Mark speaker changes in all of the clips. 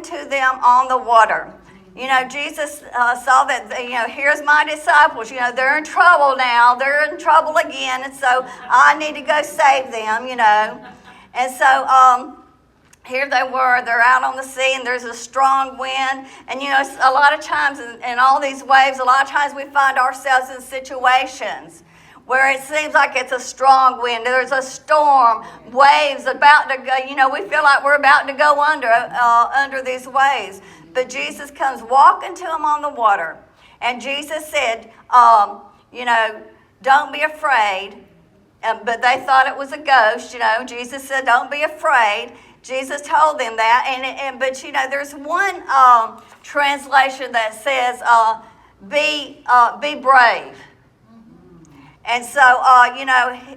Speaker 1: to them on the water. Jesus saw that, here's my disciples. They're in trouble now. They're in trouble again. And so I need to go save them, And so here they were. They're out on the sea, and there's a strong wind. And, a lot of times in all these waves, a lot of times we find ourselves in situations where it seems like it's a strong wind. There's a storm, waves about to go. We feel like we're about to go under these waves. But Jesus comes walking to them on the water. And Jesus said, don't be afraid. But they thought it was a ghost, Jesus said, don't be afraid. Jesus told them that. But there's one translation that says, be brave. And so,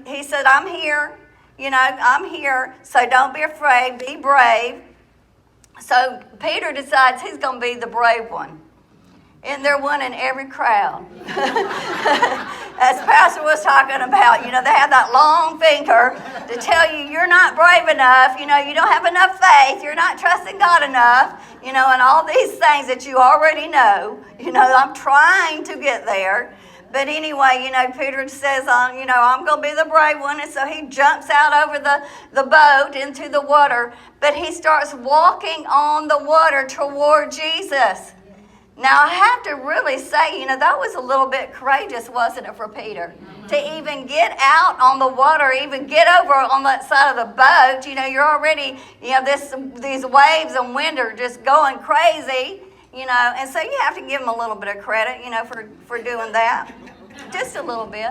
Speaker 1: he said, I'm here. I'm here. So don't be afraid. Be brave. So Peter decides he's going to be the brave one. And they're one in every crowd. As Pastor was talking about, they have that long finger to tell you you're not brave enough, you don't have enough faith, you're not trusting God enough, and all these things that you already know. I'm trying to get there. But anyway, Peter says, I'm going to be the brave one. And so he jumps out over the boat into the water. But he starts walking on the water toward Jesus. Now, I have to really say, that was a little bit courageous, wasn't it, for Peter? To even get out on the water, even get over on that side of the boat. You're already, these waves and wind are just going crazy. And so you have to give him a little bit of credit, for doing that. Just a little bit.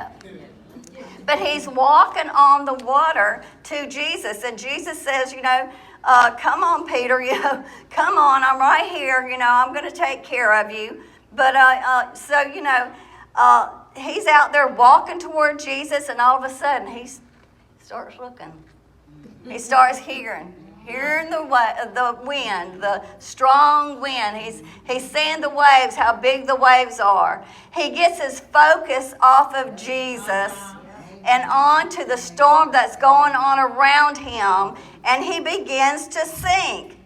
Speaker 1: But he's walking on the water to Jesus. And Jesus says, come on, Peter, come on, I'm right here, I'm going to take care of you. But he's out there walking toward Jesus, and all of a sudden he starts looking. He starts hearing the wind, the strong wind. He's seeing the waves, how big the waves are. He gets his focus off of Jesus and on to the storm that's going on around him, and he begins to sink.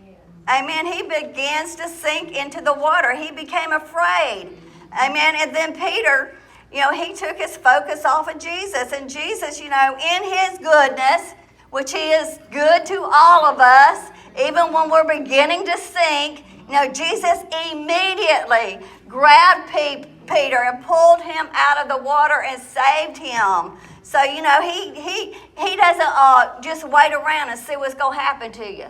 Speaker 1: Amen. He begins to sink into the water. He became afraid. Amen. And then Peter, he took his focus off of Jesus, and Jesus, in his goodness, which he is good to all of us, even when we're beginning to sink, Jesus immediately grabbed Peter and pulled him out of the water and saved him. So, he doesn't just wait around and see what's going to happen to you.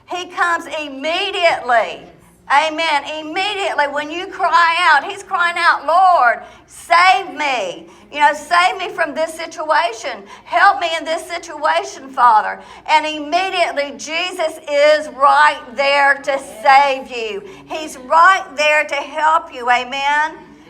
Speaker 1: He comes immediately. Amen. Immediately when you cry out, he's crying out, Lord, save me. Save me from this situation. Help me in this situation, Father. And immediately Jesus is right there to save you. He's right there to help you. Amen.